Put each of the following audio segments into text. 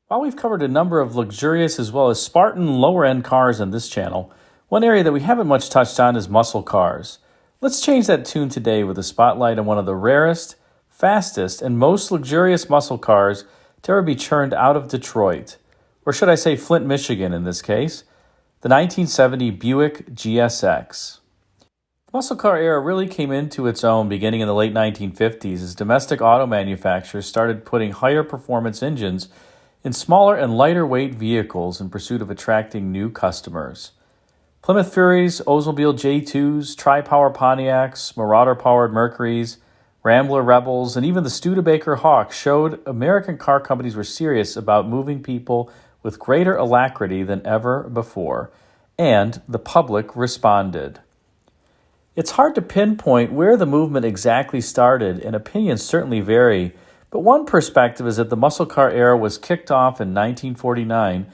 While we've covered a number of luxurious as well as Spartan lower-end cars on this channel, one area that we haven't much touched on is muscle cars. Let's change that tune today with a spotlight on one of the rarest, fastest, and most luxurious muscle cars to ever be churned out of Detroit. Or should I say Flint, Michigan in this case, the 1970 Buick GSX. The muscle car era really came into its own beginning in the late 1950s as domestic auto manufacturers started putting higher performance engines in smaller and lighter weight vehicles in pursuit of attracting new customers. Plymouth Furies, Oldsmobile J2s, Tri-Power Pontiacs, Marauder-powered Mercurys, Rambler Rebels, and even the Studebaker Hawk showed American car companies were serious about moving people with greater alacrity than ever before, and the public responded. It's hard to pinpoint where the movement exactly started, and opinions certainly vary, but one perspective is that the muscle car era was kicked off in 1949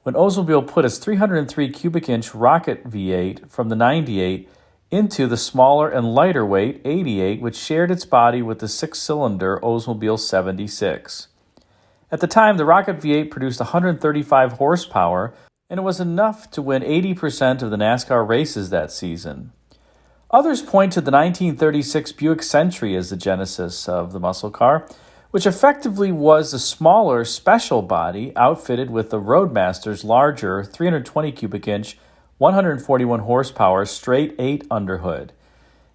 when Oldsmobile put its 303 cubic inch Rocket V8 from the 98 into the smaller and lighter weight 88, which shared its body with the six-cylinder Oldsmobile 76. At the time, the Rocket V8 produced 135 horsepower, and it was enough to win 80% of the NASCAR races that season. Others point to the 1936 Buick Century as the genesis of the muscle car, which effectively was a smaller special body outfitted with the Roadmaster's larger 320 cubic inch, 141 horsepower straight 8 underhood.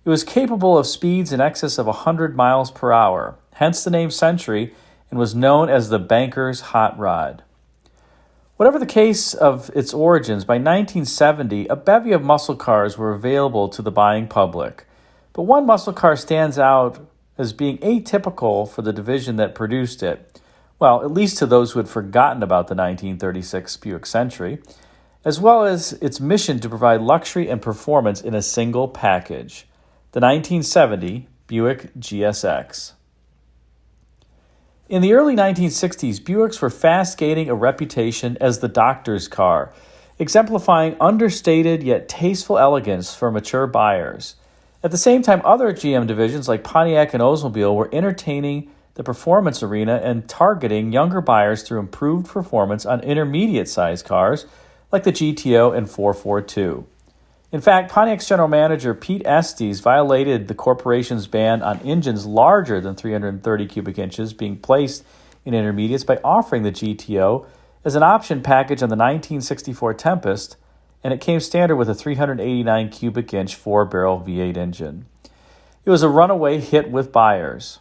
It was capable of speeds in excess of 100 miles per hour, hence the name Century, and was known as the banker's hot rod. Whatever the case of its origins, by 1970, a bevy of muscle cars were available to the buying public. But one muscle car stands out as being atypical for the division that produced it, well, at least to those who had forgotten about the 1936 Buick Century, as well as its mission to provide luxury and performance in a single package, the 1970 Buick GSX. In the early 1960s, Buicks were fast gaining a reputation as the doctor's car, exemplifying understated yet tasteful elegance for mature buyers. At the same time, other GM divisions like Pontiac and Oldsmobile were entertaining the performance arena and targeting younger buyers through improved performance on intermediate-sized cars like the GTO and 442. In fact, Pontiac's general manager Pete Estes violated the corporation's ban on engines larger than 330 cubic inches being placed in intermediates by offering the GTO as an option package on the 1964 Tempest, and it came standard with a 389 cubic inch 4-barrel V8 engine. It was a runaway hit with buyers.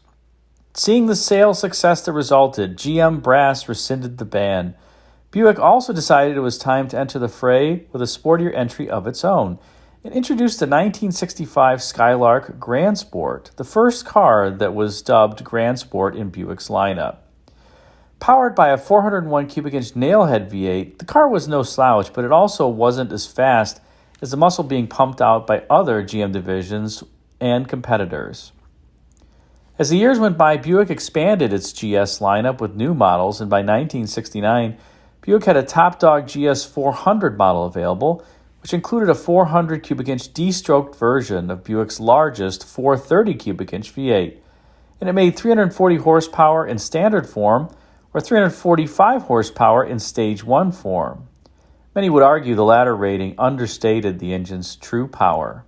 Seeing the sales success that resulted, GM brass rescinded the ban. Buick also decided it was time to enter the fray with a sportier entry of its own and introduced the 1965 Skylark Grand Sport, the first car that was dubbed Grand Sport in Buick's lineup. Powered by a 401 cubic inch nailhead V8, the car was no slouch, but it also wasn't as fast as the muscle being pumped out by other GM divisions and competitors. As the years went by, Buick expanded its GS lineup with new models, and by 1969, Buick had a top dog GS 400 model available, which included a 400 cubic inch D-stroked version of Buick's largest 430 cubic inch V8, and it made 340 horsepower in standard form or 345 horsepower in Stage 1 form. Many would argue the latter rating understated the engine's true power.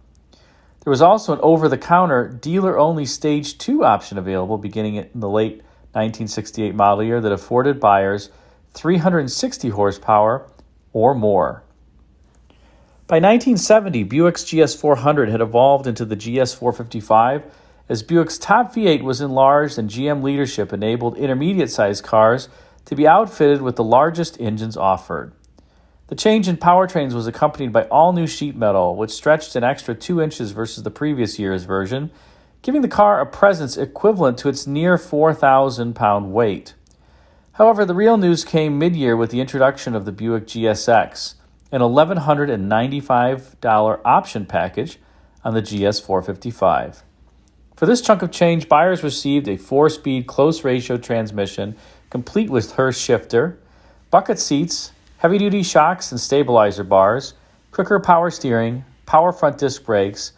There was also an over-the-counter, dealer-only Stage 2 option available beginning in the late 1968 model year that afforded buyers 360 horsepower or more. By 1970, Buick's GS 400 had evolved into the GS 455 as Buick's top V8 was enlarged and GM leadership enabled intermediate-sized cars to be outfitted with the largest engines offered. The change in powertrains was accompanied by all-new sheet metal, which stretched an extra 2 inches versus the previous year's version, giving the car a presence equivalent to its near 4,000-pound weight. However, the real news came mid-year with the introduction of the Buick GSX, an $1,195 option package on the GS 455. For this chunk of change, buyers received a 4-speed close-ratio transmission complete with Hurst shifter, bucket seats, heavy-duty shocks and stabilizer bars, quicker power steering, power front disc brakes,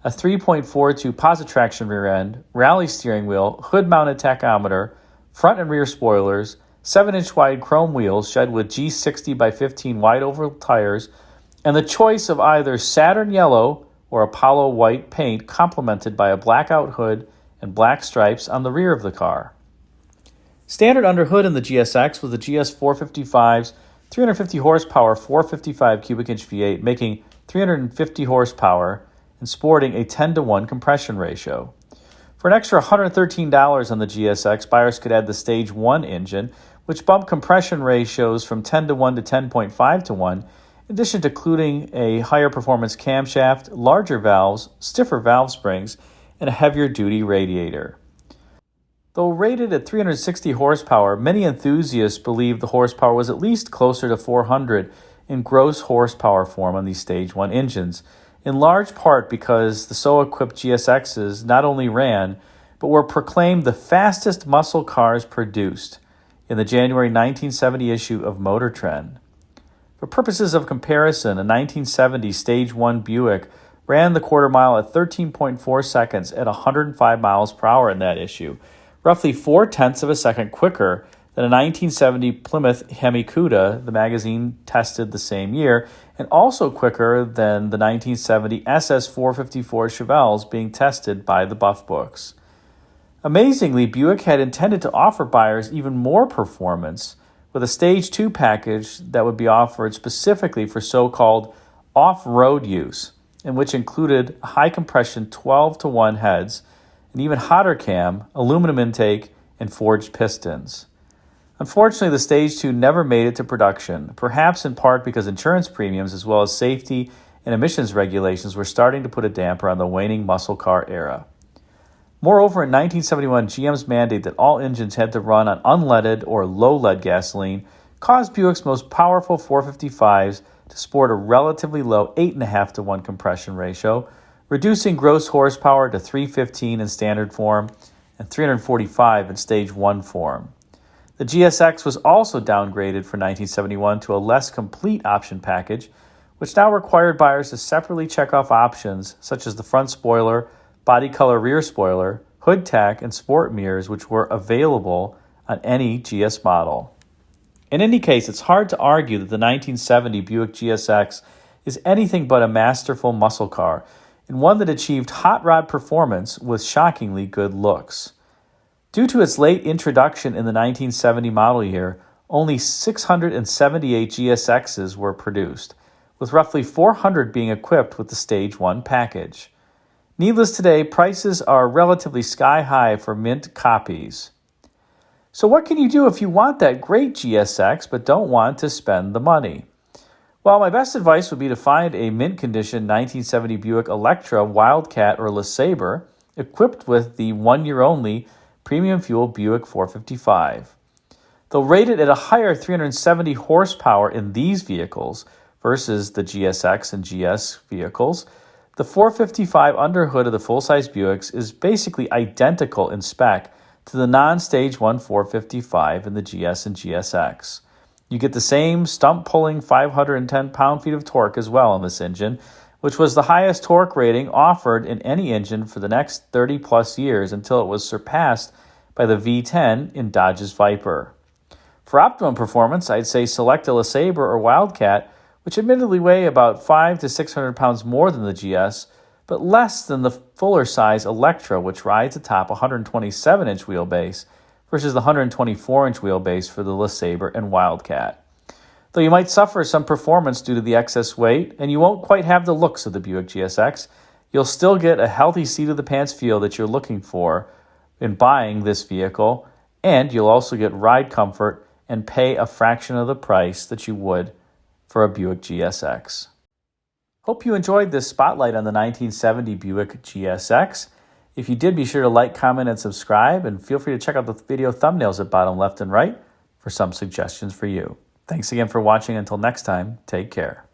a 3.42 positive traction rear end, rally steering wheel, hood-mounted tachometer, front and rear spoilers, 7-inch wide chrome wheels shed with G60 by 15 wide oval tires, and the choice of either Saturn yellow or Apollo white paint complemented by a blackout hood and black stripes on the rear of the car. Standard under hood in the GSX was the GS 455's 350 horsepower 455 cubic inch V8, making 350 horsepower and sporting a 10-to-1 compression ratio. For an extra $113 on the GSX, buyers could add the Stage 1 engine, which bumped compression ratios from 10-to-1 to 10.5-to-1, in addition to including a higher performance camshaft, larger valves, stiffer valve springs, and a heavier duty radiator. Though rated at 360 horsepower, many enthusiasts believe the horsepower was at least closer to 400 in gross horsepower form on these Stage 1 engines, in large part because the so-equipped GSXs not only ran, but were proclaimed the fastest muscle cars produced in the January 1970 issue of Motor Trend. For purposes of comparison, a 1970 Stage 1 Buick ran the quarter mile at 13.4 seconds at 105 miles per hour in that issue, roughly 0.4 of a second quicker than a 1970 Plymouth Hemi Cuda the magazine tested the same year, and also quicker than the 1970 SS454 Chevelles being tested by the Buff Books. Amazingly, Buick had intended to offer buyers even more performance with a Stage 2 package that would be offered specifically for so-called off-road use, and which included high-compression 12-to-1 heads, an even hotter cam, aluminum intake, and forged pistons. Unfortunately, the Stage 2 never made it to production, perhaps in part because insurance premiums as well as safety and emissions regulations were starting to put a damper on the waning muscle car era. Moreover, in 1971, GM's mandate that all engines had to run on unleaded or low-lead gasoline caused Buick's most powerful 455s to sport a relatively low 8.5-to-1 compression ratio, reducing gross horsepower to 315 in standard form and 345 in Stage 1 form. The GSX was also downgraded for 1971 to a less complete option package, which now required buyers to separately check off options such as the front spoiler, body color rear spoiler, hood tack, and sport mirrors, which were available on any GS model. In any case, it's hard to argue that the 1970 Buick GSX is anything but a masterful muscle car, and one that achieved hot rod performance with shockingly good looks. Due to its late introduction in the 1970 model year, only 678 GSXs were produced, with roughly 400 being equipped with the Stage 1 package. Needless to say, prices are relatively sky-high for mint copies. So what can you do if you want that great GSX but don't want to spend the money? Well, my best advice would be to find a mint-condition 1970 Buick Electra, Wildcat, or LeSabre equipped with the one-year-only premium fuel Buick 455. Though rated at a higher 370 horsepower in these vehicles versus the GSX and GS vehicles, the 455 underhood of the full-size Buicks is basically identical in spec to the non-Stage 1 455 in the GS and GSX. You get the same stump-pulling 510 pound-feet of torque as well in this engine, which was the highest torque rating offered in any engine for the next 30-plus years until it was surpassed by the V10 in Dodge's Viper. For optimum performance, I'd say select a LeSabre or Wildcat, which admittedly weigh about 500 to 600 pounds more than the GS, but less than the fuller-size Electra, which rides atop a 127-inch wheelbase versus the 124-inch wheelbase for the LeSabre and Wildcat. Though you might suffer some performance due to the excess weight, and you won't quite have the looks of the Buick GSX, you'll still get a healthy seat-of-the-pants feel that you're looking for in buying this vehicle, and you'll also get ride comfort and pay a fraction of the price that you would for a Buick GSX. Hope you enjoyed this spotlight on the 1970 Buick GSX. If you did, be sure to like, comment, and subscribe, and feel free to check out the video thumbnails at bottom left and right for some suggestions for you. Thanks again for watching. Until next time, take care.